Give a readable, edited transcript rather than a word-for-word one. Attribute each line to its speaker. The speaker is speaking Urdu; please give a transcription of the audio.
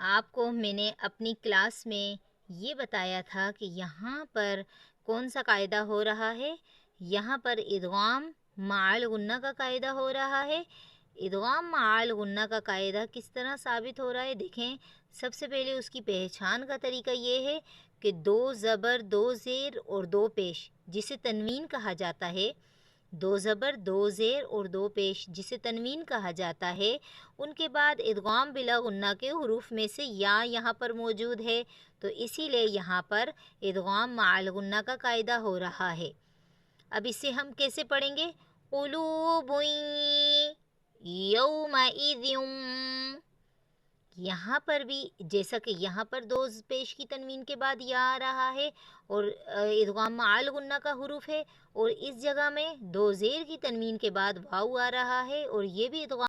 Speaker 1: آپ کو میں نے اپنی کلاس میں یہ بتایا تھا کہ یہاں پر کون سا قاعدہ ہو رہا ہے؟ یہاں پر ادغام مع الغنہ کا قاعدہ ہو رہا ہے۔ ادغام مع الغنہ کا قاعدہ کس طرح ثابت ہو رہا ہے؟ دیکھیں، سب سے پہلے اس کی پہچان کا طریقہ یہ ہے کہ دو زبر، دو زیر اور دو پیش جسے تنوین کہا جاتا ہے، دو زبر، دو زیر اور دو پیش جسے تنوین کہا جاتا ہے، ان کے بعد ادغام بلا غنہ کے حروف میں سے یا یہاں پر موجود ہے، تو اسی لیے یہاں پر ادغام مع الغنہ کا قاعدہ ہو رہا ہے۔ اب اسے ہم کیسے پڑھیں گے؟ قلوب یومئذ، یہاں پر بھی جیسا کہ یہاں پر دو پیش کی تنوین کے بعد یا آ رہا ہے اور ادغام مع الغنہ کا حروف ہے، اور اس جگہ میں دو زیر کی تنوین کے بعد واو آ رہا ہے اور یہ بھی ادغام